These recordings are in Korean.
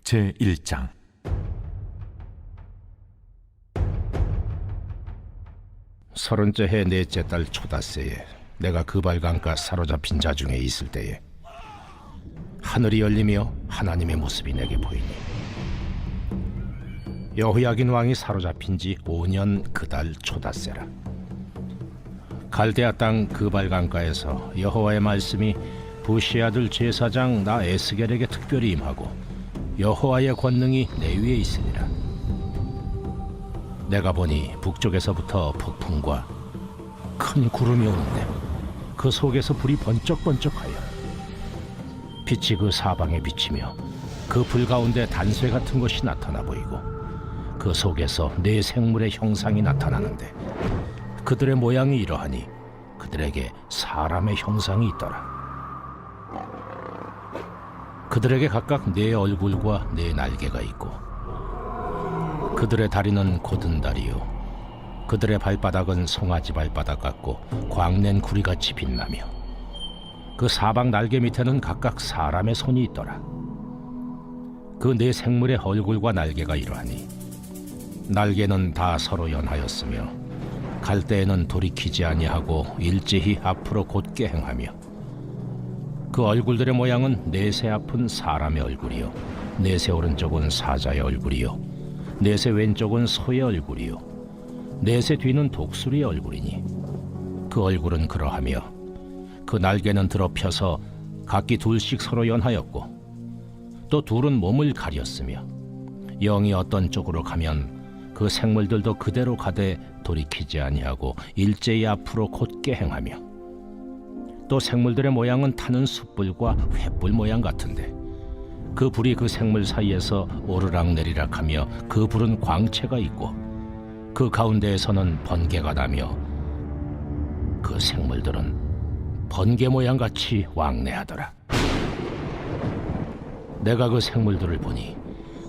제1장. 서른째 해 넷째 달 초닷새에 내가 그발강가 사로잡힌 자 중에 있을 때에 하늘이 열리며 하나님의 모습이 내게 보이니 여호야긴 왕이 사로잡힌 지 5년 그 달 초닷새라. 갈대아 땅 그발강가에서 여호와의 말씀이 부시 아들 제사장 나 에스겔에게 특별히 임하고 여호와의 권능이 내 위에 있으니라. 내가 보니 북쪽에서부터 폭풍과 큰 구름이 오는데 그 속에서 불이 번쩍번쩍하여 빛이 그 사방에 비치며 그 불 가운데 단쇠 같은 것이 나타나 보이고 그 속에서 네 생물의 형상이 나타나는데 그들의 모양이 이러하니 그들에게 사람의 형상이 있더라. 그들에게 각각 네 얼굴과 네 날개가 있고 그들의 다리는 곧은 다리요 그들의 발바닥은 송아지 발바닥 같고 광낸 구리같이 빛나며 그 사방 날개 밑에는 각각 사람의 손이 있더라. 그 네 생물의 얼굴과 날개가 이러하니 날개는 다 서로 연하였으며 갈 때에는 돌이키지 아니하고 일제히 앞으로 곧게 행하며 그 얼굴들의 모양은 넷의 앞은 사람의 얼굴이요 넷의 오른쪽은 사자의 얼굴이요 넷의 왼쪽은 소의 얼굴이요 넷의 뒤는 독수리의 얼굴이니 그 얼굴은 그러하며 그 날개는 들어 펴서 각기 둘씩 서로 연하였고 또 둘은 몸을 가렸으며 영이 어떤 쪽으로 가면 그 생물들도 그대로 가되 돌이키지 아니하고 일제히 앞으로 곧게 행하며 또 생물들의 모양은 타는 숯불과 횃불 모양 같은데 그 불이 그 생물 사이에서 오르락내리락 하며 그 불은 광채가 있고 그 가운데에서는 번개가 나며 그 생물들은 번개 모양같이 왕래하더라. 내가 그 생물들을 보니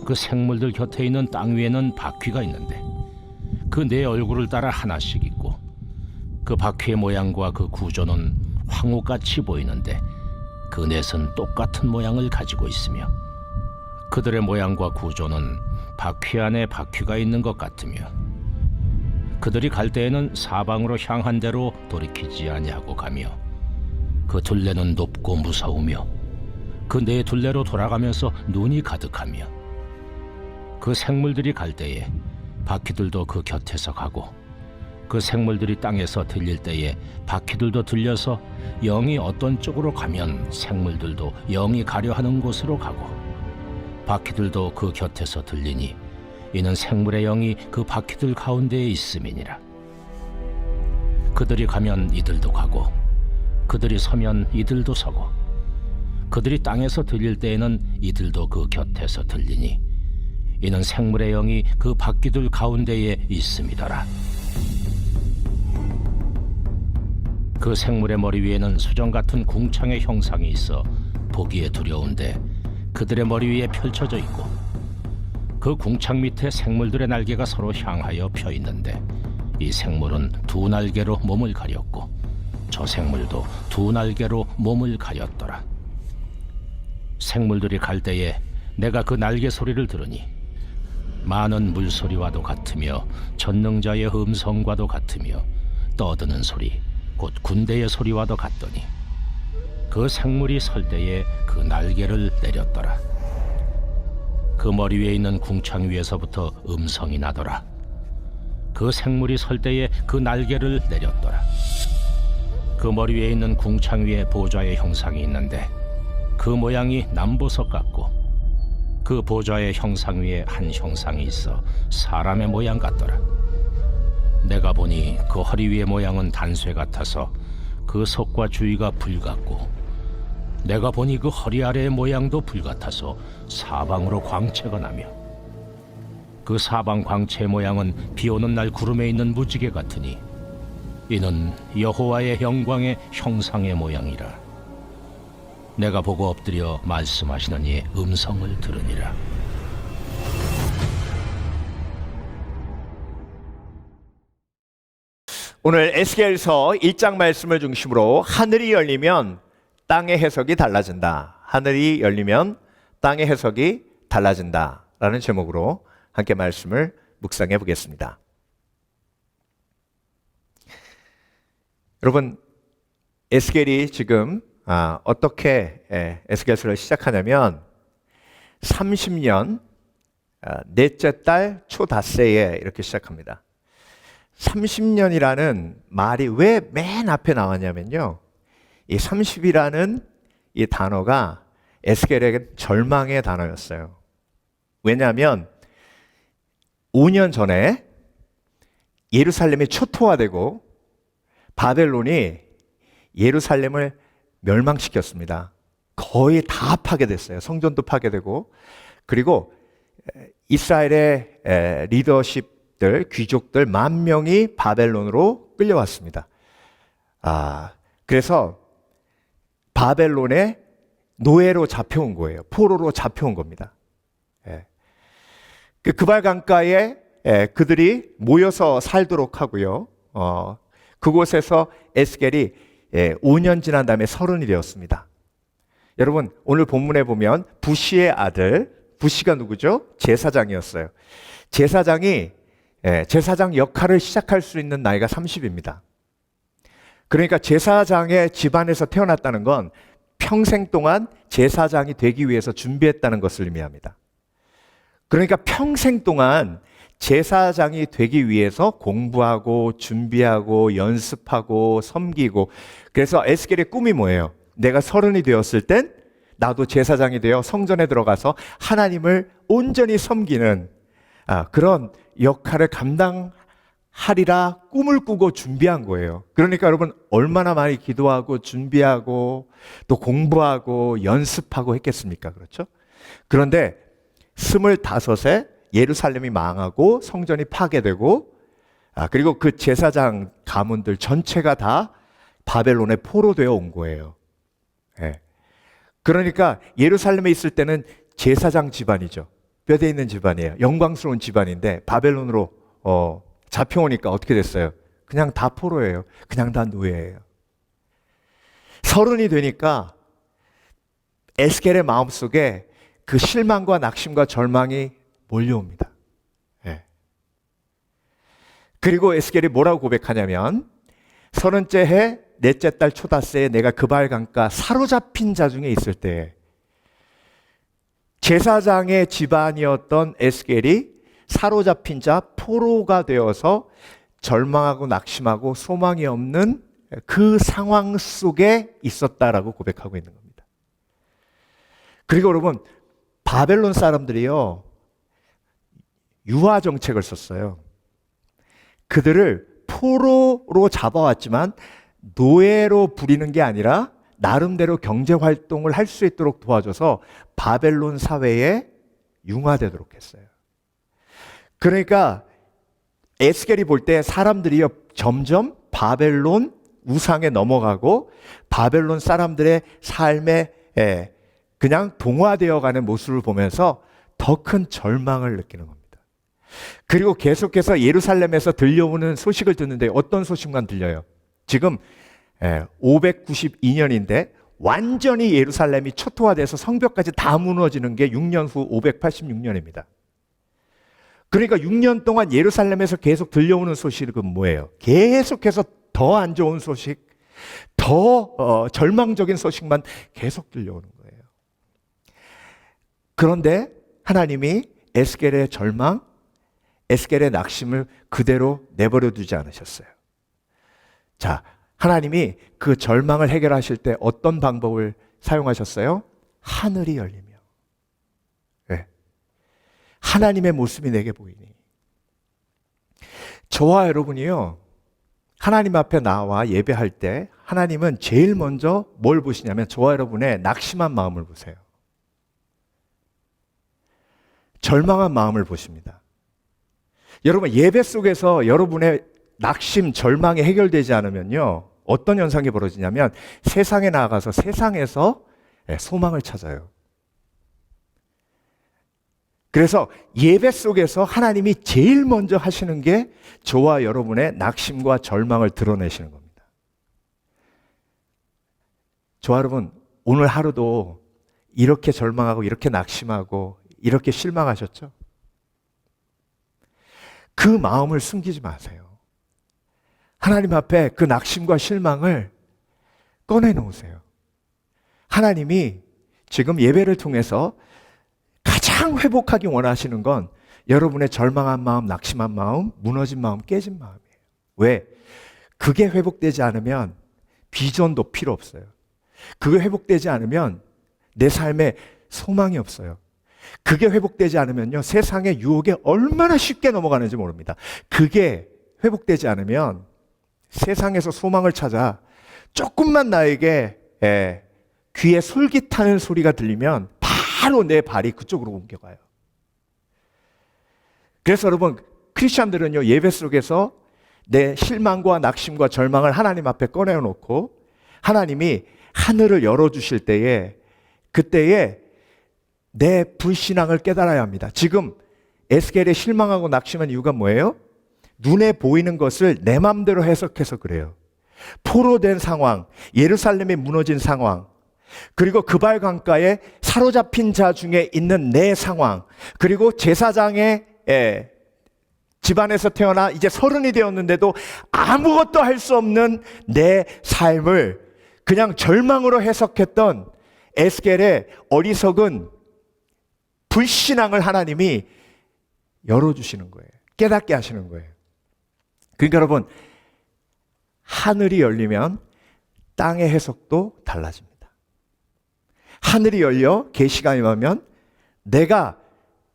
그 생물들 곁에 있는 땅 위에는 바퀴가 있는데 그 네 얼굴을 따라 하나씩 있고 그 바퀴의 모양과 그 구조는 황후같이 보이는데 그 넷은 똑같은 모양을 가지고 있으며 그들의 모양과 구조는 바퀴 안에 바퀴가 있는 것 같으며 그들이 갈 때에는 사방으로 향한 대로 돌이키지 아니하고 가며 그 둘레는 높고 무서우며 그 네 둘레로 돌아가면서 눈이 가득하며 그 생물들이 갈 때에 바퀴들도 그 곁에서 가고 그 생물들이 땅에서 들릴 때에 바퀴들도 들려서 영이 어떤 쪽으로 가면 생물들도 영이 가려 하는 곳으로 가고 바퀴들도 그 곁에서 들리니 이는 생물의 영이 그 바퀴들 가운데에 있음이니라. 그들이 가면 이들도 가고 그들이 서면 이들도 서고 그들이 땅에서 들릴 때에는 이들도 그 곁에서 들리니 이는 생물의 영이 그 바퀴들 가운데에 있음이더라. 그 생물의 머리 위에는 수정 같은 궁창의 형상이 있어 보기에 두려운데 그들의 머리 위에 펼쳐져 있고 그 궁창 밑에 생물들의 날개가 서로 향하여 펴 있는데 이 생물은 두 날개로 몸을 가렸고 저 생물도 두 날개로 몸을 가렸더라. 생물들이 갈 때에 내가 그 날개 소리를 들으니 많은 물소리와도 같으며 전능자의 음성과도 같으며 떠드는 소리 곧 군대의 소리와도 같더니 그 생물이 설 때에 그 날개를 내렸더라. 그 머리 위에 있는 궁창 위에서부터 음성이 나더라. 그 생물이 설 때에 그 날개를 내렸더라. 그 머리 위에 있는 궁창 위에 보좌의 형상이 있는데 그 모양이 남보석 같고 그 보좌의 형상 위에 한 형상이 있어 사람의 모양 같더라. 내가 보니 그 허리 위의 모양은 단쇠 같아서 그 속과 주위가 불 같고 내가 보니 그 허리 아래의 모양도 불 같아서 사방으로 광채가 나며 그 사방 광채의 모양은 비 오는 날 구름에 있는 무지개 같으니 이는 여호와의 영광의 형상의 모양이라. 내가 보고 엎드려 말씀하시는 이의 음성을 들으니라. 오늘 에스겔서 1장 말씀을 중심으로 하늘이 열리면 땅의 해석이 달라진다. 하늘이 열리면 땅의 해석이 달라진다라는 제목으로 함께 말씀을 묵상해 보겠습니다. 여러분, 에스겔이 지금 어떻게 에스겔서를 시작하냐면 30년 넷째 달 초닷새에 이렇게 시작합니다. 30년이라는 말이 왜 맨 앞에 나왔냐면요, 이 30이라는 이 단어가 에스겔에게 절망의 단어였어요. 왜냐하면 5년 전에 예루살렘이 초토화되고 바벨론이 예루살렘을 멸망시켰습니다. 거의 다 파괴됐어요. 성전도 파괴되고, 그리고 이스라엘의 리더십들, 귀족들 10,000명이 바벨론으로 끌려왔습니다. 그래서 바벨론의 노예로 잡혀온 거예요. 포로로 잡혀온 겁니다. 그 그발 강가에 그들이 모여서 살도록 하고요. 그곳에서 에스겔이 5년 지난 다음에 30이 되었습니다. 여러분, 오늘 본문에 보면 부시의 아들, 부시가 누구죠? 제사장이었어요. 제사장이 제사장 역할을 시작할 수 있는 나이가 30입니다. 그러니까 제사장의 집안에서 태어났다는 건 평생 동안 제사장이 되기 위해서 준비했다는 것을 의미합니다. 그러니까 평생 동안 제사장이 되기 위해서 공부하고 준비하고 연습하고 섬기고, 그래서 에스겔의 꿈이 뭐예요? 내가 30이 되었을 땐 나도 제사장이 되어 성전에 들어가서 하나님을 온전히 섬기는 그런 역할을 감당하리라 꿈을 꾸고 준비한 거예요. 그러니까 여러분, 얼마나 많이 기도하고 준비하고 또 공부하고 연습하고 했겠습니까? 그렇죠? 그런데 25에 예루살렘이 망하고 성전이 파괴되고, 그리고 그 제사장 가문들 전체가 다 바벨론에 포로되어 온 거예요. 그러니까 예루살렘에 있을 때는 제사장 집안이죠. 뼈대 있는 집안이에요. 영광스러운 집안인데 바벨론으로 잡혀오니까 어떻게 됐어요? 그냥 다 포로예요. 그냥 다 노예예요. 30이 되니까 에스겔의 마음속에 그 실망과 낙심과 절망이 몰려옵니다. 그리고 에스겔이 뭐라고 고백하냐면 30째 해 넷째 달 초닷새에 내가 그발 강가 사로잡힌 자 중에 있을 때, 제사장의 집안이었던 에스겔이 사로잡힌 자, 포로가 되어서 절망하고 낙심하고 소망이 없는 그 상황 속에 있었다라고 고백하고 있는 겁니다. 그리고 여러분, 바벨론 사람들이요, 유화 정책을 썼어요. 그들을 포로로 잡아왔지만 노예로 부리는 게 아니라 나름대로 경제 활동을 할 수 있도록 도와줘서 바벨론 사회에 융화되도록 했어요. 그러니까 에스겔이 볼 때 사람들이요, 점점 바벨론 우상에 넘어가고 바벨론 사람들의 삶에 그냥 동화되어가는 모습을 보면서 더 큰 절망을 느끼는 겁니다. 그리고 계속해서 예루살렘에서 들려오는 소식을 듣는데 어떤 소식만 들려요? 지금 592년인데 완전히 예루살렘이 초토화돼서 성벽까지 다 무너지는 게 6년 후 586년입니다. 그러니까 6년 동안 예루살렘에서 계속 들려오는 소식은 뭐예요? 계속해서 더 안 좋은 소식, 더 절망적인 소식만 계속 들려오는 거예요. 그런데 하나님이 에스겔의 절망, 에스겔의 낙심을 그대로 내버려 두지 않으셨어요. 자, 하나님이 그 절망을 해결하실 때 어떤 방법을 사용하셨어요? 하늘이 열리며. 하나님의 모습이 내게 보이니. 저와 여러분이요, 하나님 앞에 나와 예배할 때 하나님은 제일 먼저 뭘 보시냐면 저와 여러분의 낙심한 마음을 보세요. 절망한 마음을 보십니다. 여러분, 예배 속에서 여러분의 낙심, 절망이 해결되지 않으면요, 어떤 현상이 벌어지냐면 세상에 나아가서 세상에서 소망을 찾아요. 그래서 예배 속에서 하나님이 제일 먼저 하시는 게 저와 여러분의 낙심과 절망을 드러내시는 겁니다. 저와 여러분, 오늘 하루도 이렇게 절망하고 이렇게 낙심하고 이렇게 실망하셨죠? 그 마음을 숨기지 마세요. 하나님 앞에 그 낙심과 실망을 꺼내놓으세요. 하나님이 지금 예배를 통해서 가장 회복하기 원하시는 건 여러분의 절망한 마음, 낙심한 마음, 무너진 마음, 깨진 마음이에요. 왜? 그게 회복되지 않으면 비전도 필요 없어요. 그게 회복되지 않으면 내 삶에 소망이 없어요. 그게 회복되지 않으면요, 세상의 유혹에 얼마나 쉽게 넘어가는지 모릅니다. 그게 회복되지 않으면 세상에서 소망을 찾아 조금만 나에게 귀에 솔깃하는 소리가 들리면 바로 내 발이 그쪽으로 옮겨가요. 그래서 여러분, 크리스찬들은요, 예배 속에서 내 실망과 낙심과 절망을 하나님 앞에 꺼내놓고 하나님이 하늘을 열어주실 때에, 그때에 내 불신앙을 깨달아야 합니다. 지금 에스겔이 실망하고 낙심한 이유가 뭐예요? 눈에 보이는 것을 내 맘대로 해석해서 그래요. 포로된 상황, 예루살렘이 무너진 상황, 그리고 그발 강가에 사로잡힌 자 중에 있는 내 상황, 그리고 제사장의 집안에서 태어나 이제 30이 되었는데도 아무것도 할 수 없는 내 삶을 그냥 절망으로 해석했던 에스겔의 어리석은 불신앙을 하나님이 열어주시는 거예요. 깨닫게 하시는 거예요. 그러니까 여러분, 하늘이 열리면 땅의 해석도 달라집니다. 하늘이 열려 계시가 임하면 내가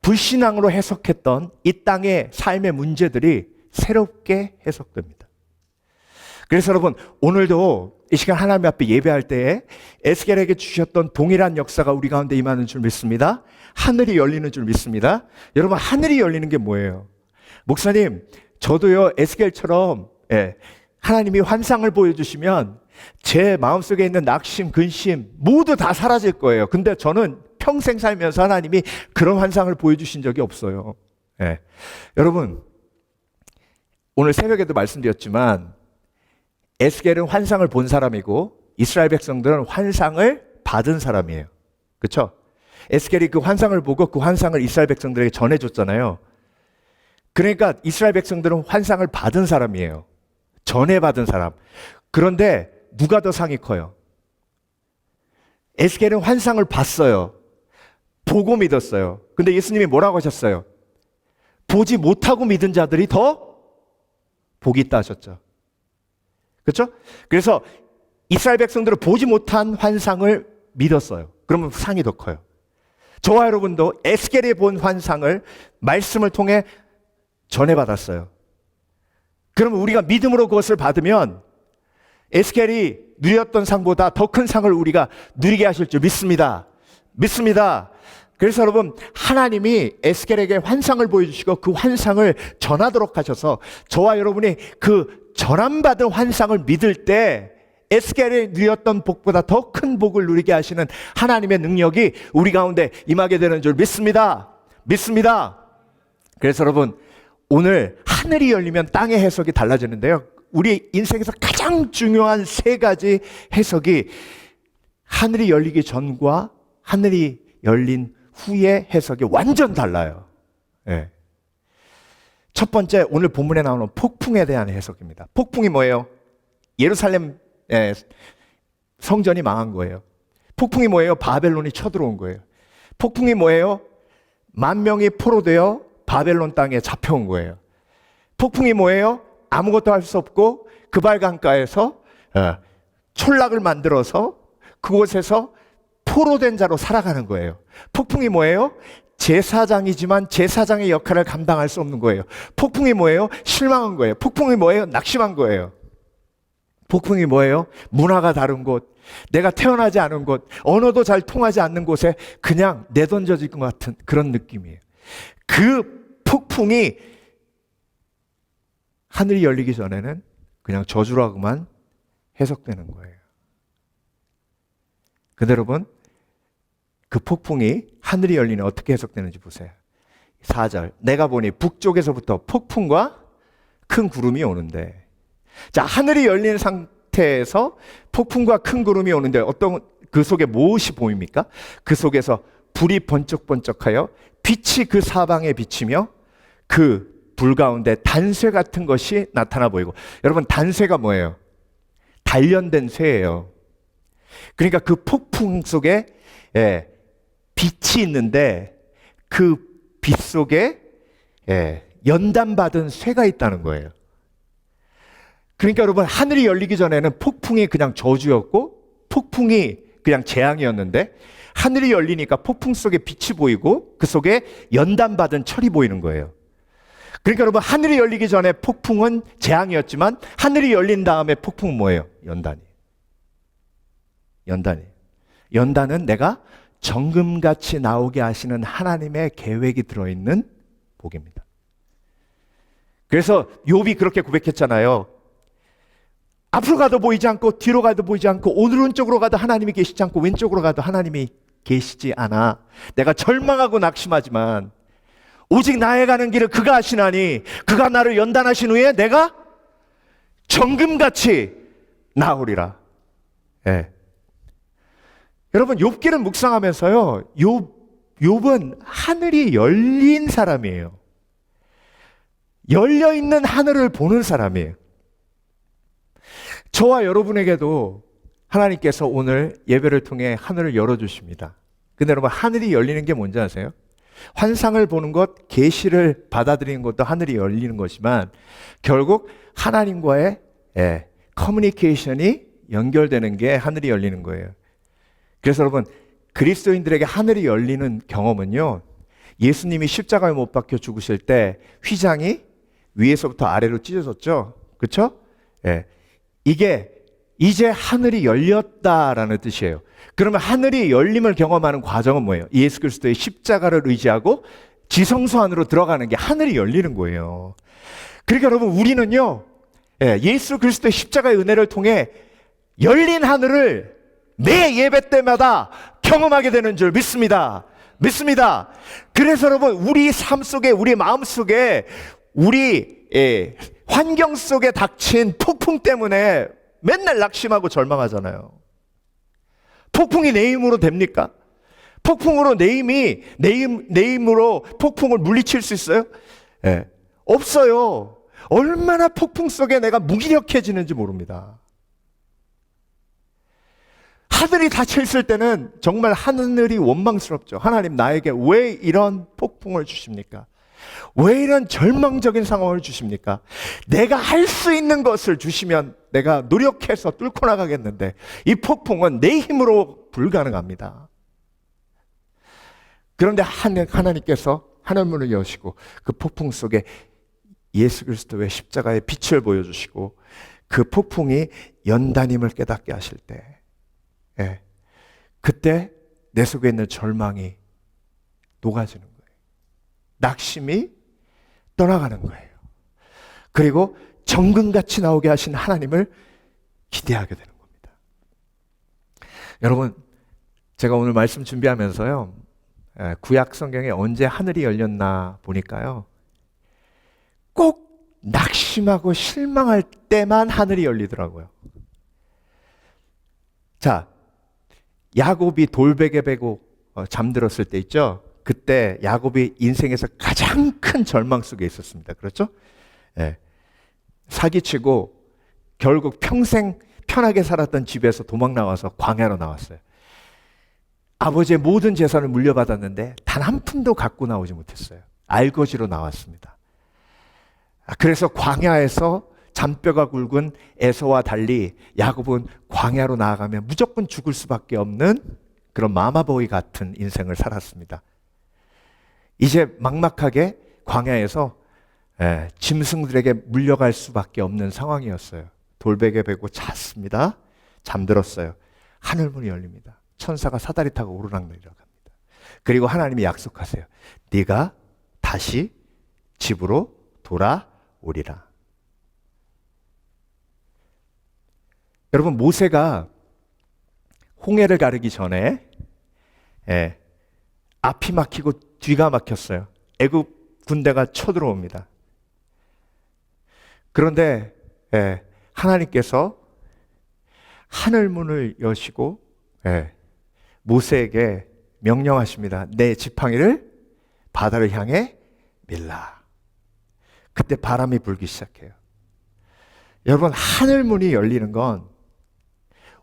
불신앙으로 해석했던 이 땅의 삶의 문제들이 새롭게 해석됩니다. 그래서 여러분, 오늘도 이 시간 하나님 앞에 예배할 때에 에스겔에게 주셨던 동일한 역사가 우리 가운데 임하는 줄 믿습니다. 하늘이 열리는 줄 믿습니다. 여러분, 하늘이 열리는 게 뭐예요? 목사님, 저도요, 에스겔처럼 하나님이 환상을 보여주시면 제 마음속에 있는 낙심, 근심 모두 다 사라질 거예요. 근데 저는 평생 살면서 하나님이 그런 환상을 보여주신 적이 없어요. 여러분, 오늘 새벽에도 말씀드렸지만 에스겔은 환상을 본 사람이고 이스라엘 백성들은 환상을 받은 사람이에요. 그렇죠? 에스겔이 그 환상을 보고 그 환상을 이스라엘 백성들에게 전해줬잖아요. 그러니까 이스라엘 백성들은 환상을 받은 사람이에요. 전해받은 사람. 그런데 누가 더 상이 커요? 에스겔은 환상을 봤어요. 보고 믿었어요. 근데 예수님이 뭐라고 하셨어요? 보지 못하고 믿은 자들이 더 복이 있다 하셨죠. 그렇죠? 그래서 이스라엘 백성들은 보지 못한 환상을 믿었어요. 그러면 상이 더 커요. 저와 여러분도 에스겔이 본 환상을 말씀을 통해 전해받았어요. 그러면 우리가 믿음으로 그것을 받으면 에스겔이 누렸던 상보다 더 큰 상을 우리가 누리게 하실 줄 믿습니다. 믿습니다. 그래서 여러분, 하나님이 에스겔에게 환상을 보여주시고 그 환상을 전하도록 하셔서 저와 여러분이 그 전함받은 환상을 믿을 때 에스겔이 누렸던 복보다 더 큰 복을 누리게 하시는 하나님의 능력이 우리 가운데 임하게 되는 줄 믿습니다. 믿습니다. 그래서 여러분, 오늘 하늘이 열리면 땅의 해석이 달라지는데요. 우리 인생에서 가장 중요한 세 가지 해석이 하늘이 열리기 전과 하늘이 열린 후의 해석이 완전 달라요. 첫 번째, 오늘 본문에 나오는 폭풍에 대한 해석입니다. 폭풍이 뭐예요? 예루살렘 성전이 망한 거예요. 폭풍이 뭐예요? 바벨론이 쳐들어온 거예요. 폭풍이 뭐예요? 10,000명이 포로되어 바벨론 땅에 잡혀온 거예요. 폭풍이 뭐예요? 아무것도 할 수 없고 그발 강가에서 촌락을 만들어서 그곳에서 포로된 자로 살아가는 거예요. 폭풍이 뭐예요? 제사장이지만 제사장의 역할을 감당할 수 없는 거예요. 폭풍이 뭐예요? 실망한 거예요. 폭풍이 뭐예요? 낙심한 거예요. 폭풍이 뭐예요? 문화가 다른 곳, 내가 태어나지 않은 곳, 언어도 잘 통하지 않는 곳에 그냥 내던져질 것 같은 그런 느낌이에요. 그 폭풍이 하늘이 열리기 전에는 그냥 저주라고만 해석되는 거예요. 근데 여러분, 그 폭풍이 하늘이 열리는 어떻게 해석되는지 보세요. 4절, 내가 보니 북쪽에서부터 폭풍과 큰 구름이 오는데, 자, 하늘이 열린 상태에서 폭풍과 큰 구름이 오는데 어떤 그 속에 무엇이 보입니까? 그 속에서 불이 번쩍번쩍하여 빛이 그 사방에 비치며 그 불 가운데 단쇠 같은 것이 나타나 보이고. 여러분, 단쇠가 뭐예요? 단련된 쇠예요. 그러니까 그 폭풍 속에 빛이 있는데 그 빛 속에 연단받은 쇠가 있다는 거예요. 그러니까 여러분, 하늘이 열리기 전에는 폭풍이 그냥 저주였고 폭풍이 그냥 재앙이었는데 하늘이 열리니까 폭풍 속에 빛이 보이고 그 속에 연단받은 철이 보이는 거예요. 그러니까 여러분, 하늘이 열리기 전에 폭풍은 재앙이었지만 하늘이 열린 다음에 폭풍은 뭐예요? 연단은 내가 정금같이 나오게 하시는 하나님의 계획이 들어있는 복입니다. 그래서 욥이 그렇게 고백했잖아요. 앞으로 가도 보이지 않고 뒤로 가도 보이지 않고 오른쪽으로 가도 하나님이 계시지 않고 왼쪽으로 가도 하나님이 계시지 않아. 내가 절망하고 낙심하지만 오직 나의 가는 길을 그가 하시나니 그가 나를 연단하신 후에 내가 정금같이 나오리라. 여러분, 욥기를 묵상하면서요, 욥은 하늘이 열린 사람이에요. 열려있는 하늘을 보는 사람이에요. 저와 여러분에게도 하나님께서 오늘 예배를 통해 하늘을 열어주십니다. 근데 여러분, 하늘이 열리는 게 뭔지 아세요? 환상을 보는 것, 계시를 받아들이는 것도 하늘이 열리는 것이지만 결국 하나님과의 커뮤니케이션이 연결되는 게 하늘이 열리는 거예요. 그래서 여러분, 그리스도인들에게 하늘이 열리는 경험은요, 예수님이 십자가에 못 박혀 죽으실 때 휘장이 위에서부터 아래로 찢어졌죠. 그렇죠? 이게 이제 하늘이 열렸다라는 뜻이에요. 그러면 하늘이 열림을 경험하는 과정은 뭐예요? 예수 그리스도의 십자가를 의지하고 지성소 안으로 들어가는 게 하늘이 열리는 거예요. 그러니까 여러분, 우리는요, 예수 그리스도의 십자가의 은혜를 통해 열린 하늘을 매 예배 때마다 경험하게 되는 줄 믿습니다. 그래서 여러분, 우리 삶 속에, 우리 마음 속에, 우리 환경 속에 닥친 폭풍 때문에 맨날 낙심하고 절망하잖아요. 폭풍이 내 힘으로 됩니까? 폭풍으로 내 힘으로 폭풍을 물리칠 수 있어요? 없어요. 얼마나 폭풍 속에 내가 무기력해지는지 모릅니다. 하늘이 닫혀 있을 때는 정말 하늘이 원망스럽죠. 하나님, 나에게 왜 이런 폭풍을 주십니까? 왜 이런 절망적인 상황을 주십니까? 내가 할 수 있는 것을 주시면 내가 노력해서 뚫고 나가겠는데 이 폭풍은 내 힘으로 불가능합니다. 그런데 하나님께서 하늘문을 여시고 그 폭풍 속에 예수 그리스도의 십자가의 빛을 보여주시고 그 폭풍이 연단임을 깨닫게 하실 때, 그때 내 속에 있는 절망이 녹아지는 거예요. 낙심이 떠나가는 거예요. 그리고 정금같이 나오게 하신 하나님을 기대하게 되는 겁니다. 여러분, 제가 오늘 말씀 준비하면서요, 구약 성경에 언제 하늘이 열렸나 보니까요, 꼭 낙심하고 실망할 때만 하늘이 열리더라고요. 자, 야곱이 돌베개 베고 잠들었을 때 있죠? 그때 야곱이 인생에서 가장 큰 절망 속에 있었습니다. 그렇죠? 사기치고 결국 평생 편하게 살았던 집에서 도망 나와서 광야로 나왔어요. 아버지의 모든 재산을 물려받았는데 단 한 푼도 갖고 나오지 못했어요. 알거지로 나왔습니다. 그래서 광야에서 잔뼈가 굵은 에서와 달리 야곱은 광야로 나아가면 무조건 죽을 수밖에 없는 그런 마마보이 같은 인생을 살았습니다. 이제 막막하게 광야에서 짐승들에게 물려갈 수밖에 없는 상황이었어요. 돌베개 베고 잤습니다. 잠들었어요. 하늘문이 열립니다. 천사가 사다리 타고 오르락내리락 합니다. 그리고 하나님이 약속하세요. 네가 다시 집으로 돌아오리라. 여러분, 모세가 홍해를 가르기 전에 앞이 막히고 뒤가 막혔어요. 애굽 군대가 쳐들어옵니다. 그런데 하나님께서 하늘문을 여시고 모세에게 명령하십니다. 내 지팡이를 바다를 향해 밀라. 그때 바람이 불기 시작해요. 여러분, 하늘문이 열리는 건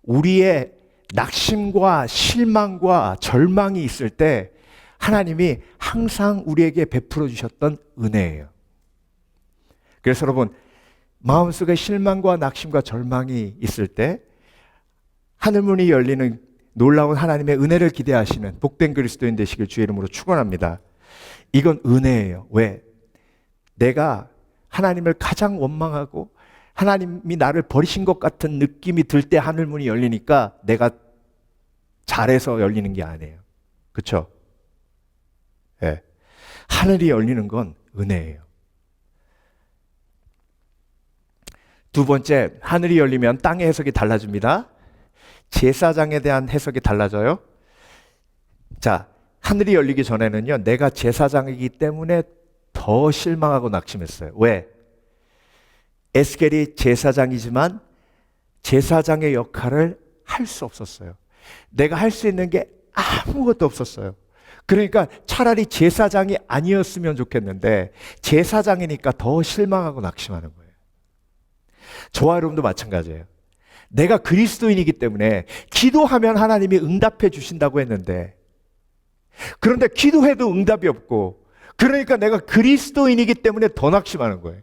우리의 낙심과 실망과 절망이 있을 때 하나님이 항상 우리에게 베풀어 주셨던 은혜예요. 그래서 여러분, 마음속에 실망과 낙심과 절망이 있을 때 하늘문이 열리는 놀라운 하나님의 은혜를 기대하시는 복된 그리스도인 되시길 주의 이름으로 축원합니다. 이건 은혜예요. 왜? 내가 하나님을 가장 원망하고 하나님이 나를 버리신 것 같은 느낌이 들 때 하늘문이 열리니까 내가 잘해서 열리는 게 아니에요. 그렇죠? 네. 하늘이 열리는 건 은혜예요. 두 번째, 하늘이 열리면 땅의 해석이 달라집니다. 제사장에 대한 해석이 달라져요. 자, 하늘이 열리기 전에는요, 내가 제사장이기 때문에 더 실망하고 낙심했어요. 왜? 에스겔이 제사장이지만 제사장의 역할을 할 수 없었어요. 내가 할 수 있는 게 아무것도 없었어요. 그러니까 차라리 제사장이 아니었으면 좋겠는데 제사장이니까 더 실망하고 낙심하는 거예요. 저와 여러분도 마찬가지예요. 내가 그리스도인이기 때문에 기도하면 하나님이 응답해 주신다고 했는데, 그런데 기도해도 응답이 없고, 그러니까 내가 그리스도인이기 때문에 더 낙심하는 거예요.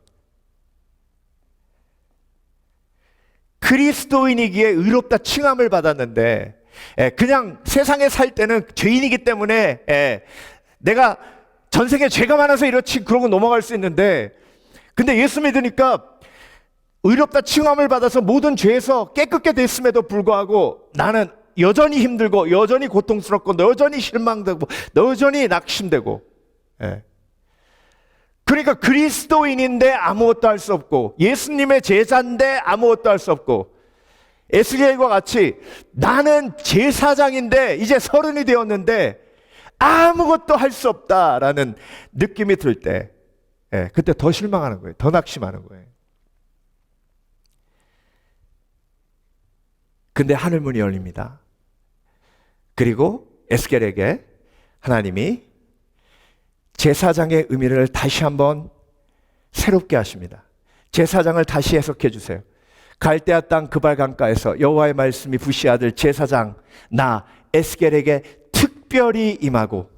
그리스도인이기에 의롭다 칭함을 받았는데 그냥 세상에 살 때는 죄인이기 때문에 내가 전생에 죄가 많아서 이렇지 그러고 넘어갈 수 있는데, 근데 예수 믿으니까 의롭다 칭함을 받아서 모든 죄에서 깨끗게 됐음에도 불구하고 나는 여전히 힘들고 여전히 고통스럽고 여전히 실망되고 여전히 낙심되고, 그러니까 그리스도인인데 아무것도 할 수 없고 예수님의 제자인데 아무것도 할 수 없고, 에스겔과 같이 나는 제사장인데 이제 30이 되었는데 아무것도 할 수 없다라는 느낌이 들 때, 그때 더 실망하는 거예요. 더 낙심하는 거예요. 근데 하늘문이 열립니다. 그리고 에스겔에게 하나님이 제사장의 의미를 다시 한번 새롭게 하십니다. 제사장을 다시 해석해 주세요. 갈대아 땅 그발 강가에서 여호와의 말씀이 부시 아들 제사장 나 에스겔에게 특별히 임하고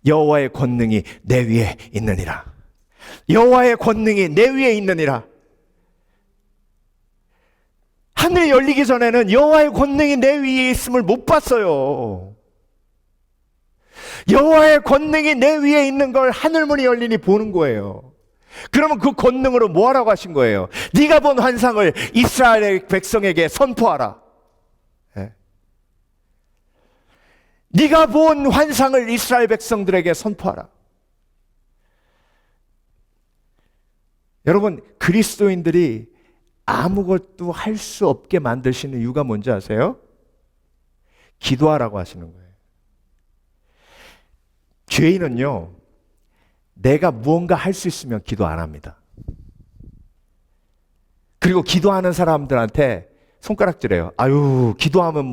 여호와의 권능이 내 위에 있느니라. 여호와의 권능이 내 위에 있느니라. 하늘이 열리기 전에는 여호와의 권능이 내 위에 있음을 못 봤어요. 여호와의 권능이 내 위에 있는 걸 하늘문이 열리니 보는 거예요. 그러면 그 권능으로 뭐 하라고 하신 거예요? 네가 본 환상을 이스라엘의 백성에게 선포하라. 네가 본 환상을 이스라엘 백성들에게 선포하라. 여러분, 그리스도인들이 아무것도 할 수 없게 만드시는 이유가 뭔지 아세요? 기도하라고 하시는 거예요. 죄인은요, 내가 무언가 할 수 있으면 기도 안 합니다. 그리고 기도하는 사람들한테 손가락질해요. 아유, 기도하면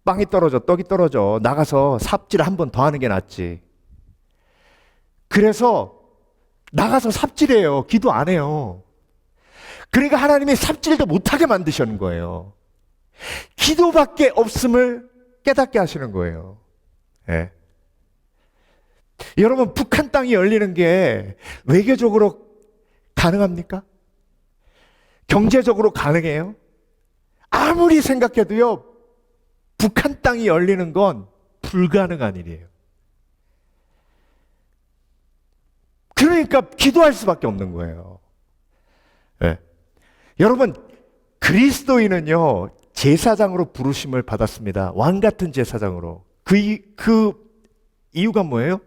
빵이 떨어져, 떡이 떨어져. 나가서 삽질 한 번 더 하는 게 낫지. 그래서 나가서 삽질해요. 기도 안 해요. 그러니까 하나님이 삽질도 못하게 만드시는 거예요. 기도밖에 없음을 깨닫게 하시는 거예요. 여러분, 북한 땅이 열리는 게 외교적으로 가능합니까? 경제적으로 가능해요? 아무리 생각해도요, 북한 땅이 열리는 건 불가능한 일이에요. 그러니까 기도할 수밖에 없는 거예요. 여러분, 그리스도인은요, 제사장으로 부르심을 받았습니다. 왕 같은 제사장으로. 그 이유가 뭐예요?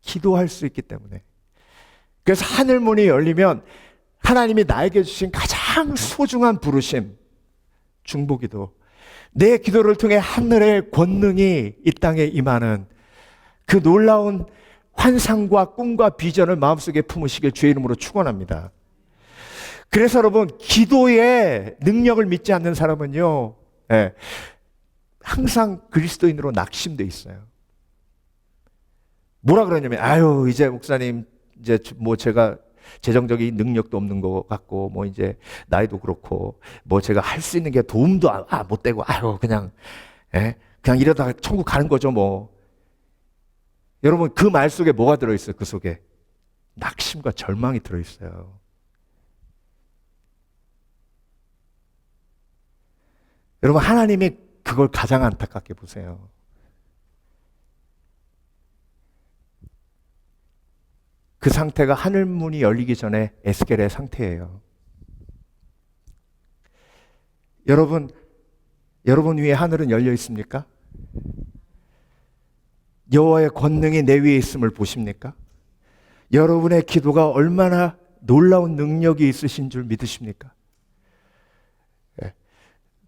기도할 수 있기 때문에. 그래서 하늘문이 열리면 하나님이 나에게 주신 가장 소중한 부르심, 중보기도, 내 기도를 통해 하늘의 권능이 이 땅에 임하는 그 놀라운 환상과 꿈과 비전을 마음속에 품으시길 주의 이름으로 축원합니다. 그래서 여러분, 기도의 능력을 믿지 않는 사람은요, 항상 그리스도인으로 낙심돼 있어요. 뭐라 그러냐면, 아유, 이제 목사님, 이제 뭐 제가 재정적인 능력도 없는 것 같고, 뭐 이제 나이도 그렇고, 뭐 제가 할 수 있는 게 도움도 못 되고, 아유, 그냥, 그냥 이러다가 천국 가는 거죠, 뭐. 여러분, 그 말 속에 뭐가 들어있어요? 그 속에 낙심과 절망이 들어있어요. 여러분, 하나님이 그걸 가장 안타깝게 보세요. 그 상태가 하늘 문이 열리기 전에 에스겔의 상태예요. 여러분 위에 하늘은 열려 있습니까? 여호와의 권능이 내 위에 있음을 보십니까? 여러분의 기도가 얼마나 놀라운 능력이 있으신 줄 믿으십니까?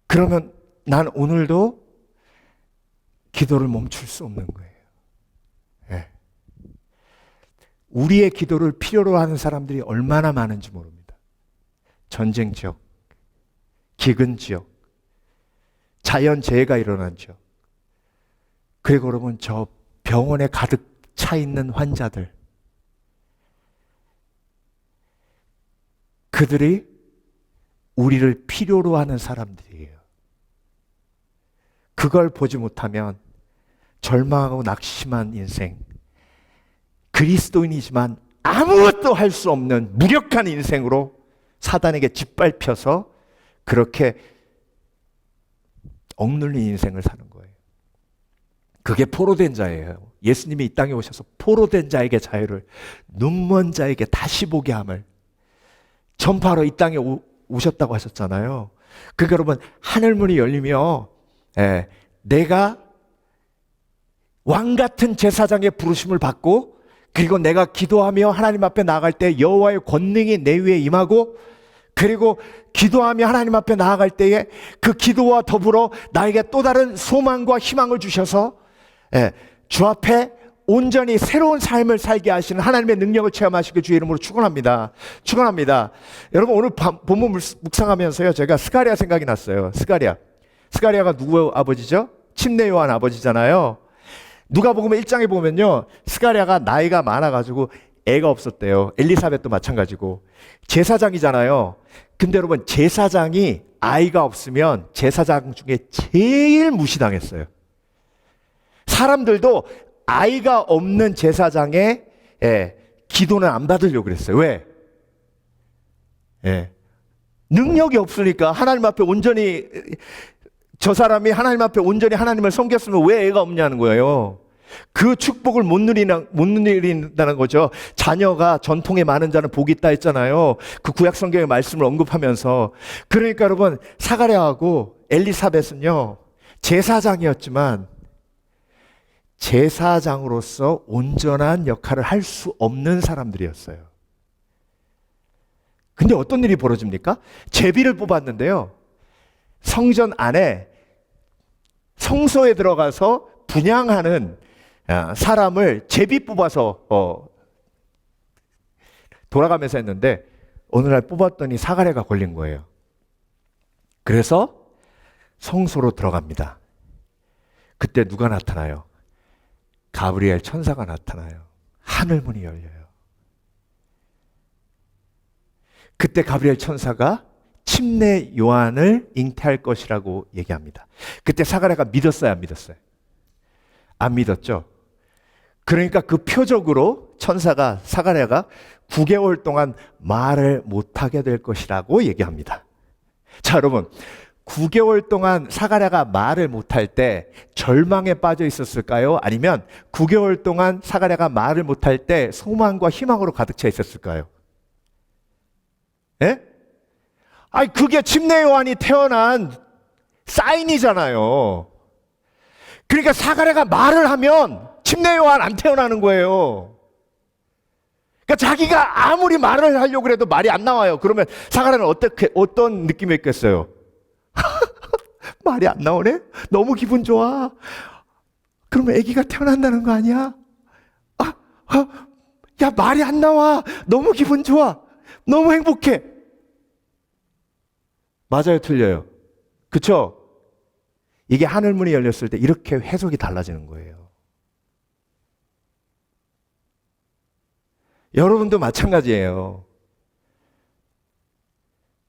그러면 난 오늘도 기도를 멈출 수 없는 거예요. 우리의 기도를 필요로 하는 사람들이 얼마나 많은지 모릅니다. 전쟁 지역, 기근 지역, 자연재해가 일어난 지역, 그리고 여러분 저 병원에 가득 차 있는 환자들, 그들이 우리를 필요로 하는 사람들이에요. 그걸 보지 못하면 절망하고 낙심한 인생, 그리스도인이지만 아무것도 할 수 없는 무력한 인생으로 사단에게 짓밟혀서 그렇게 억눌린 인생을 사는 거예요. 그게 포로된 자예요. 예수님이 이 땅에 오셔서 포로된 자에게 자유를, 눈먼 자에게 다시 보게 함을 전파하러 이 땅에 오셨다고 하셨잖아요. 그러니까 여러분, 하늘문이 열리며 내가 왕 같은 제사장의 부르심을 받고, 그리고 내가 기도하며 하나님 앞에 나아갈 때 여호와의 권능이 내 위에 임하고, 그리고 기도하며 하나님 앞에 나아갈 때에 그 기도와 더불어 나에게 또 다른 소망과 희망을 주셔서 주 앞에 온전히 새로운 삶을 살게 하시는 하나님의 능력을 체험하시길 주의 이름으로 축원합니다. 축원합니다. 여러분, 오늘 본문 묵상하면서요, 제가 스가랴 생각이 났어요. 스가랴가 누구 아버지죠? 침례 요한 아버지잖아요. 누가복음 1장에 보면요, 스가랴가 나이가 많아가지고 애가 없었대요. 엘리사벳도 마찬가지고. 제사장이잖아요. 근데 여러분, 제사장이 아이가 없으면 제사장 중에 제일 무시당했어요. 사람들도 아이가 없는 제사장의 기도는 안 받으려고 그랬어요. 왜? 능력이 없으니까. 하나님 앞에 온전히, 저 사람이 하나님 앞에 온전히 하나님을 섬겼으면 왜 애가 없냐는 거예요. 그 축복을 못 누린다는 거죠. 자녀가 전통에 많은 자는 복이 있다 했잖아요. 그 구약 성경의 말씀을 언급하면서. 그러니까 여러분, 사가랴하고 엘리사벳은요, 제사장이었지만 제사장으로서 온전한 역할을 할 수 없는 사람들이었어요. 근데 어떤 일이 벌어집니까? 제비를 뽑았는데요, 성전 안에 성소에 들어가서 분향하는 사람을 제비 뽑아서 돌아가면서 했는데, 어느 날 뽑았더니 사가랴가 걸린 거예요. 그래서 성소로 들어갑니다. 그때 누가 나타나요? 가브리엘 천사가 나타나요. 하늘문이 열려요. 그때 가브리엘 천사가 침례 요한을 잉태할 것이라고 얘기합니다. 그때 사가랴가 믿었어요, 안 믿었어요? 안 믿었죠. 그러니까 그 표적으로 사가랴가 9개월 동안 말을 못하게 될 것이라고 얘기합니다. 자, 여러분, 9개월 동안 사가랴가 말을 못할 때 절망에 빠져 있었을까요? 아니면 9개월 동안 사가랴가 말을 못할 때 소망과 희망으로 가득 차 있었을까요? 아니, 그게 침례 요한이 태어난 사인이잖아요. 그러니까 사가랴가 말을 하면 침례 요한 안 태어나는 거예요. 그러니까 자기가 아무리 말을 하려고 해도 말이 안 나와요. 그러면 사가랴는 어떤 느낌이 있겠어요? 말이 안 나오네? 너무 기분 좋아. 그러면 아기가 태어난다는 거 아니야? 야, 말이 안 나와. 너무 기분 좋아. 너무 행복해. 맞아요, 틀려요? 그쵸? 이게 하늘문이 열렸을 때 이렇게 해석이 달라지는 거예요. 여러분도 마찬가지예요.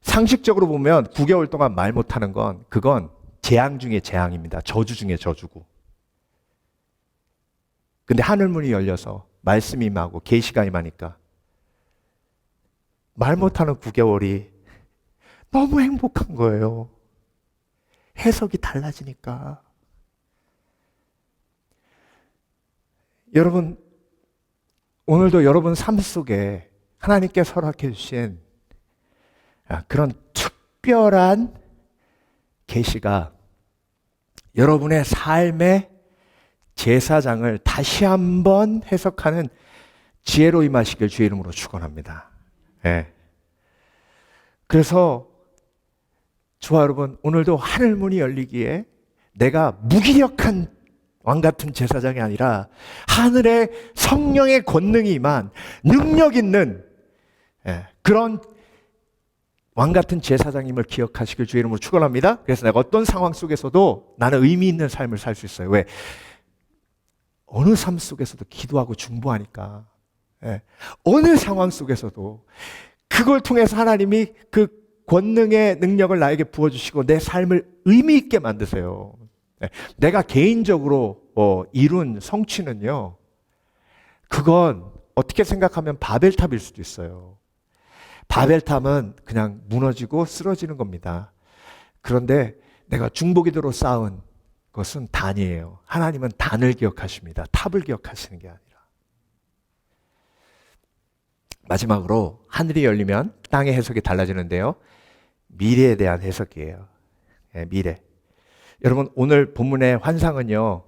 상식적으로 보면 9개월 동안 말 못하는 건 그건 재앙 중에 재앙입니다. 저주 중에 저주고. 근데 하늘문이 열려서 말씀이 임하고 계시가 임하니까 말 못하는 9개월이 너무 행복한 거예요. 해석이 달라지니까. 여러분, 오늘도 여러분 삶 속에 하나님께서 허락해 주신 그런 특별한 계시가 여러분의 삶의 제사장을 다시 한번 해석하는 지혜로 임하시길 주의 이름으로 축원합니다. 네. 그래서 저와 여러분, 오늘도 하늘문이 열리기에 내가 무기력한 왕같은 제사장이 아니라 하늘의 성령의 권능이 임한 능력 있는 그런 왕같은 제사장님을 기억하시길 주의 이름으로 축원합니다. 그래서 내가 어떤 상황 속에서도 나는 의미 있는 삶을 살 수 있어요. 왜? 어느 삶 속에서도 기도하고 중보하니까. 어느 상황 속에서도 그걸 통해서 하나님이 그 권능의 능력을 나에게 부어주시고 내 삶을 의미 있게 만드세요. 내가 개인적으로 이룬 성취는요, 그건 어떻게 생각하면 바벨탑일 수도 있어요. 바벨탑은 그냥 무너지고 쓰러지는 겁니다. 그런데 내가 중보기도로 쌓은 것은 단이에요. 하나님은 단을 기억하십니다. 탑을 기억하시는 게 아니라. 마지막으로 하늘이 열리면 땅의 해석이 달라지는데요. 미래에 대한 해석이에요. 미래. 여러분, 오늘 본문의 환상은요,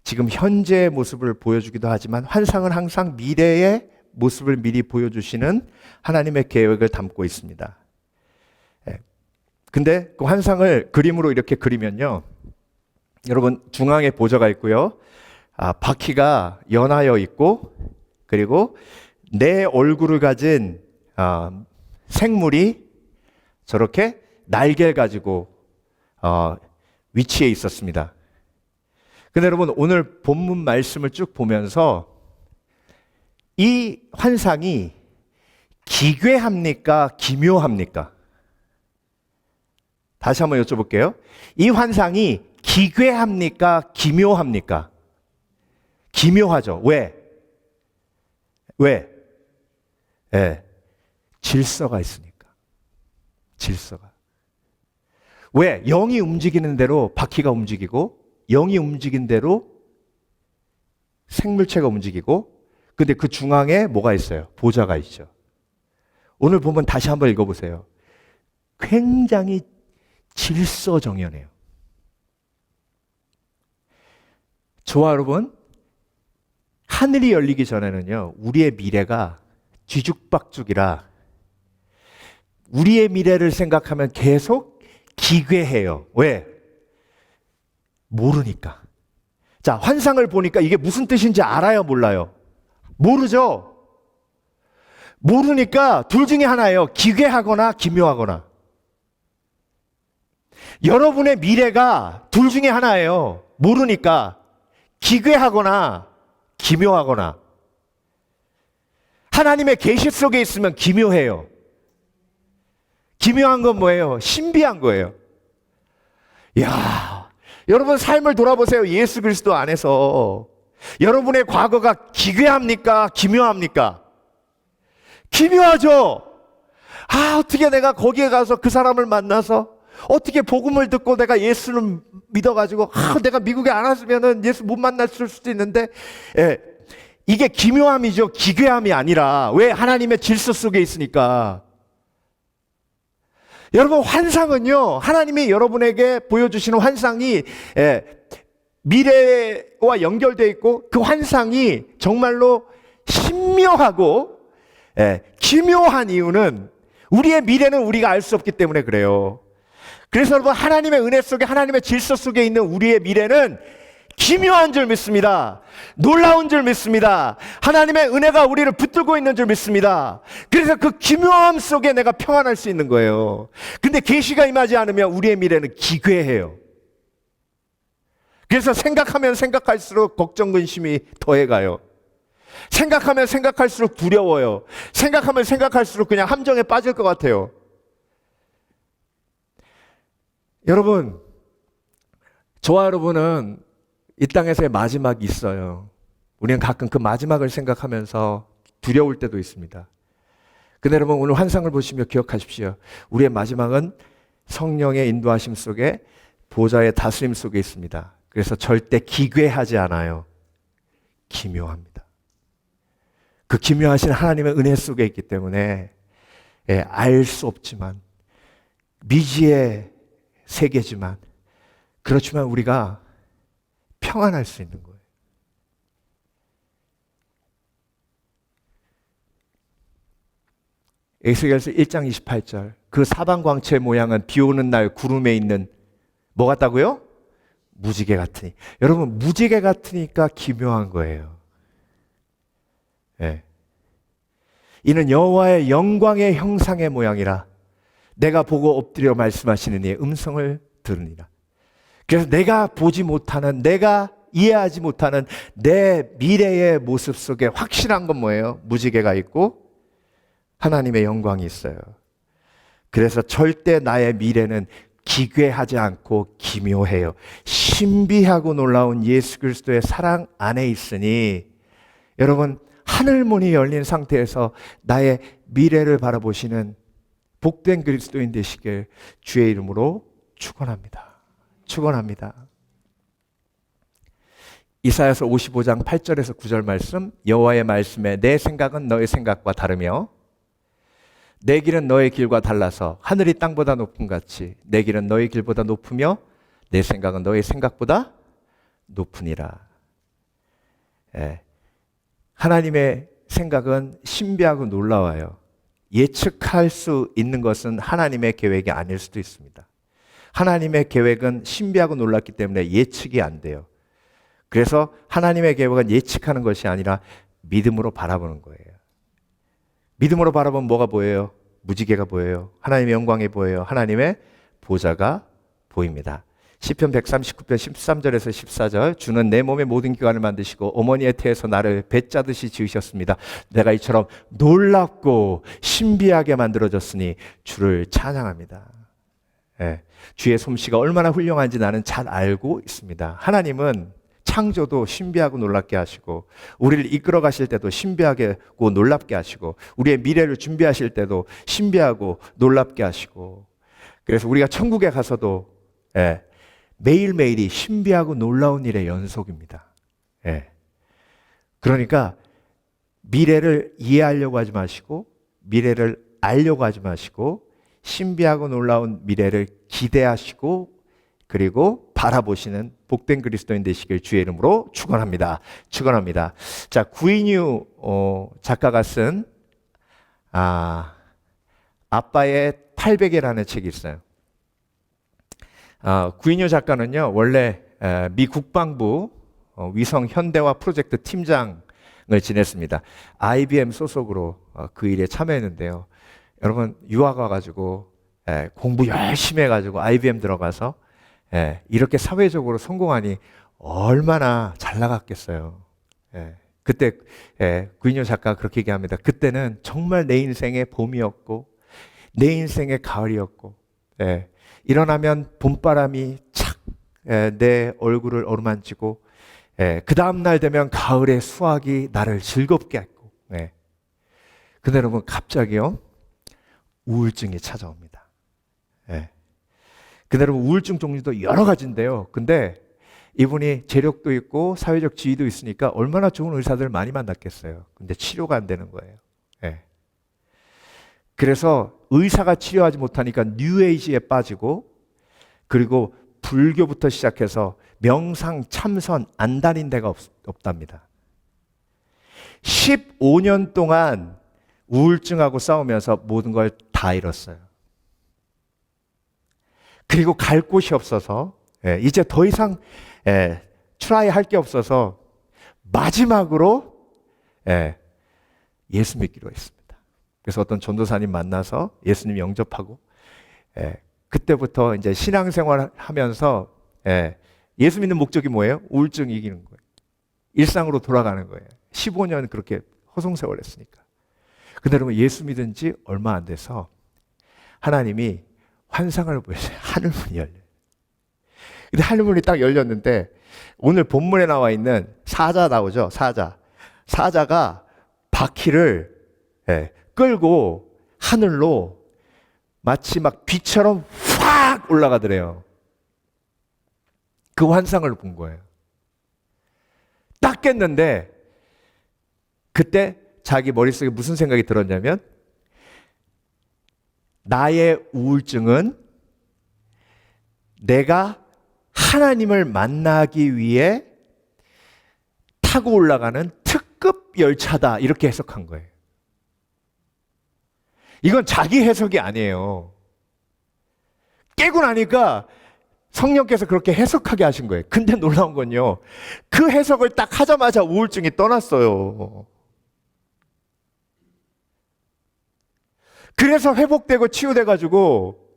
지금 현재의 모습을 보여주기도 하지만 환상은 항상 미래의 모습을 미리 보여주시는 하나님의 계획을 담고 있습니다. 근데 그 환상을 그림으로 이렇게 그리면요, 여러분, 중앙에 보좌가 있고요, 바퀴가 연하여 있고, 그리고 내 얼굴을 가진 생물이 저렇게 날개를 가지고 위치해 있었습니다. 근데 여러분, 오늘 본문 말씀을 쭉 보면서 이 환상이 기괴합니까? 기묘합니까? 다시 한번 여쭤볼게요. 이 환상이 기괴합니까? 기묘합니까? 기묘하죠. 왜? 질서가 있으니까. 질서가. 왜? 영이 움직이는 대로 바퀴가 움직이고, 영이 움직인 대로 생물체가 움직이고, 근데 그 중앙에 뭐가 있어요? 보좌가 있죠. 오늘 보면 다시 한번 읽어보세요. 굉장히 질서정연해요. 저와 여러분, 하늘이 열리기 전에는요, 우리의 미래가 뒤죽박죽이라 우리의 미래를 생각하면 계속 기괴해요. 왜? 모르니까. 자, 환상을 보니까 이게 무슨 뜻인지 알아요, 몰라요? 모르죠? 모르니까 둘 중에 하나예요. 기괴하거나 기묘하거나. 여러분의 미래가 둘 중에 하나예요. 모르니까 기괴하거나 기묘하거나. 하나님의 계시 속에 있으면 기묘해요. 기묘한 건 뭐예요? 신비한 거예요. 야, 여러분 삶을 돌아보세요. 예수 그리스도 안에서 여러분의 과거가 기괴합니까? 기묘합니까? 기묘하죠. 어떻게 내가 거기에 가서 그 사람을 만나서 어떻게 복음을 듣고 내가 예수를 믿어가지고 내가 미국에 안 왔으면은 예수 못 만났을 수도 있는데, 이게 기묘함이죠. 기괴함이 아니라. 왜? 하나님의 질서 속에 있으니까. 여러분, 환상은요, 하나님이 여러분에게 보여주시는 환상이 미래와 연결되어 있고, 그 환상이 정말로 신묘하고 기묘한 이유는 우리의 미래는 우리가 알 수 없기 때문에 그래요. 그래서 여러분, 하나님의 은혜 속에, 하나님의 질서 속에 있는 우리의 미래는 기묘한 줄 믿습니다. 놀라운 줄 믿습니다. 하나님의 은혜가 우리를 붙들고 있는 줄 믿습니다. 그래서 그 기묘함 속에 내가 평안할 수 있는 거예요. 근데 계시가 임하지 않으면 우리의 미래는 기괴해요. 그래서 생각하면 생각할수록 걱정, 근심이 더해가요. 생각하면 생각할수록 두려워요. 생각하면 생각할수록 그냥 함정에 빠질 것 같아요. 여러분, 저와 여러분은 이 땅에서의 마지막이 있어요. 우리는 가끔 그 마지막을 생각하면서 두려울 때도 있습니다. 근데 여러분, 오늘 환상을 보시며 기억하십시오. 우리의 마지막은 성령의 인도하심 속에 보좌의 다스림 속에 있습니다. 그래서 절대 기괴하지 않아요. 기묘합니다. 그 기묘하신 하나님의 은혜 속에 있기 때문에 알 수 없지만 미지의 세계지만 그렇지만 우리가 평안할 수 있는 거예요. 에스겔서 1장 28절 그 사방광채의 모양은 비 오는 날 구름에 있는 뭐 같다고요? 무지개 같으니. 여러분, 무지개 같으니까 기묘한 거예요. 네. 이는 여호와의 영광의 형상의 모양이라 내가 보고 엎드려 말씀하시는 이의 음성을 들으니라. 그래서 내가 보지 못하는, 내가 이해하지 못하는 내 미래의 모습 속에 확실한 건 뭐예요? 무지개가 있고 하나님의 영광이 있어요. 그래서 절대 나의 미래는 기괴하지 않고 기묘해요. 신비하고 놀라운 예수 그리스도의 사랑 안에 있으니 여러분, 하늘문이 열린 상태에서 나의 미래를 바라보시는 복된 그리스도인 되시길 주의 이름으로 축원합니다. 축원합니다. 이사야서 55장 8절에서 9절 말씀, 여호와의 말씀에 내 생각은 너의 생각과 다르며 내 길은 너의 길과 달라서 하늘이 땅보다 높음 같이 내 길은 너의 길보다 높으며 내 생각은 너의 생각보다 높으니라. 하나님의 생각은 신비하고 놀라워요. 예측할 수 있는 것은 하나님의 계획이 아닐 수도 있습니다. 하나님의 계획은 신비하고 놀랍기 때문에 예측이 안 돼요. 그래서 하나님의 계획은 예측하는 것이 아니라 믿음으로 바라보는 거예요. 믿음으로 바라보면 뭐가 보여요? 무지개가 보여요. 하나님의 영광이 보여요. 하나님의 보좌가 보입니다. 시편 139편 13절에서 14절 주는 내 몸의 모든 기관을 만드시고 어머니의 태에서 나를 배짜듯이 지으셨습니다. 내가 이처럼 놀랍고 신비하게 만들어졌으니 주를 찬양합니다. 주의 솜씨가 얼마나 훌륭한지 나는 잘 알고 있습니다. 하나님은 창조도 신비하고 놀랍게 하시고 우리를 이끌어 가실 때도 신비하고 놀랍게 하시고 우리의 미래를 준비하실 때도 신비하고 놀랍게 하시고 그래서 우리가 천국에 가서도 매일매일이 신비하고 놀라운 일의 연속입니다. 그러니까 미래를 이해하려고 하지 마시고 미래를 알려고 하지 마시고 신비하고 놀라운 미래를 기대하시고 그리고 바라보시는 복된 그리스도인 되시길 주의 이름으로 축원합니다. 축원합니다. 자, 구인유 작가가 쓴 아빠의 800개라는 책이 있어요. 구인유 작가는요, 원래 미 국방부 위성 현대화 프로젝트 팀장을 지냈습니다. IBM 소속으로 그 일에 참여했는데요. 여러분, 유학 와가지고 공부 열심히 해가지고 IBM 들어가서 이렇게 사회적으로 성공하니 얼마나 잘 나갔겠어요. 그때 구인효 작가가 그렇게 얘기합니다. 그때는 정말 내 인생의 봄이었고 내 인생의 가을이었고 일어나면 봄바람이 착 내 얼굴을 어루만지고 그 다음날 되면 가을의 수확이 나를 즐겁게 했고 근데 여러분 갑자기요 우울증이 찾아옵니다. 근데 여러분 우울증 종류도 여러 가지인데요. 근데 이분이 재력도 있고 사회적 지위도 있으니까 얼마나 좋은 의사들을 많이 만났겠어요. 근데 치료가 안 되는 거예요. 그래서 의사가 치료하지 못하니까 뉴에이지에 빠지고 그리고 불교부터 시작해서 명상, 참선 안 다닌 데가 없답니다. 15년 동안 우울증하고 싸우면서 모든 걸 다 잃었어요. 그리고 갈 곳이 없어서 이제 더 이상 트라이 할 게 없어서 마지막으로 예수 믿기로 했습니다. 그래서 어떤 전도사님 만나서 예수님 영접하고 그때부터 이제 신앙생활 하면서 예수 믿는 목적이 뭐예요? 우울증 이기는 거예요. 일상으로 돌아가는 거예요. 15년 그렇게 허송세월 했으니까. 근데 여러분, 예수 믿은 지 얼마 안 돼서 하나님이 환상을 보여줘요. 하늘문이 열려요. 근데 하늘문이 딱 열렸는데 오늘 본문에 나와 있는 사자 나오죠? 사자가 바퀴를 끌고 하늘로 마치 막 비처럼 확 올라가더래요. 그 환상을 본 거예요. 딱 깼는데 그때 자기 머릿속에 무슨 생각이 들었냐면, 나의 우울증은 내가 하나님을 만나기 위해 타고 올라가는 특급 열차다, 이렇게 해석한 거예요. 이건 자기 해석이 아니에요. 깨고 나니까 성령께서 그렇게 해석하게 하신 거예요. 근데 놀라운 건요, 그 해석을 딱 하자마자 우울증이 떠났어요. 그래서 회복되고 치유돼가지고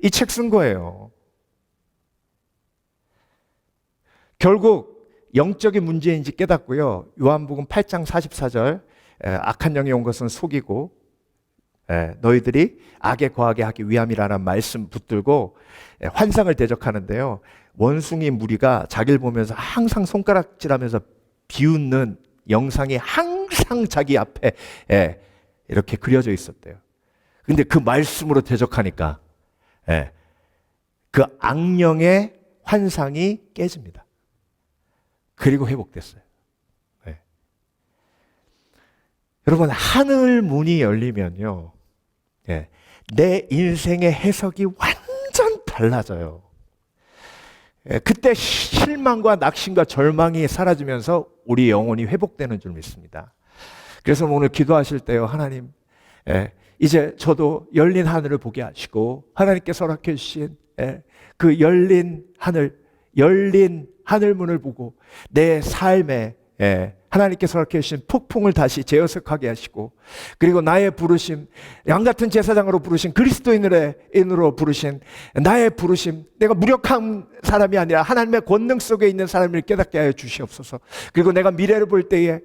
이 책 쓴 거예요. 결국 영적인 문제인지 깨닫고요, 요한복음 8장 44절 악한 영이 온 것은 속이고 너희들이 악에 거하게 하기 위함이라는 말씀 붙들고 환상을 대적하는데요, 원숭이 무리가 자기를 보면서 항상 손가락질하면서 비웃는 영상이 항상 자기 앞에 이렇게 그려져 있었대요. 근데 그 말씀으로 대적하니까 그 악령의 환상이 깨집니다. 그리고 회복됐어요. 여러분, 하늘 문이 열리면요, 내 인생의 해석이 완전 달라져요. 그때 실망과 낙심과 절망이 사라지면서 우리 영혼이 회복되는 줄 믿습니다. 그래서 오늘 기도하실 때요, 하나님, 이제 저도 열린 하늘을 보게 하시고 하나님께서 허락해 주신 그 열린 하늘문을 보고 내 삶에 하나님께서 허락해 주신 폭풍을 다시 재해석하게 하시고, 그리고 나의 부르심, 양같은 제사장으로 부르신 그리스도인으로 부르신 나의 부르심, 내가 무력한 사람이 아니라 하나님의 권능 속에 있는 사람을 깨닫게 하여 주시옵소서. 그리고 내가 미래를 볼 때에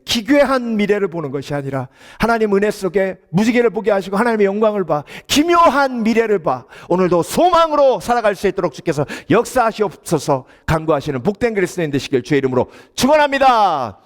기괴한 미래를 보는 것이 아니라 하나님 은혜 속에 무지개를 보게 하시고 하나님의 영광을 봐, 기묘한 미래를 봐, 오늘도 소망으로 살아갈 수 있도록 주께서 역사하시옵소서. 간구하시는 복된 그리스도인 되시길 주의 이름으로 축원합니다.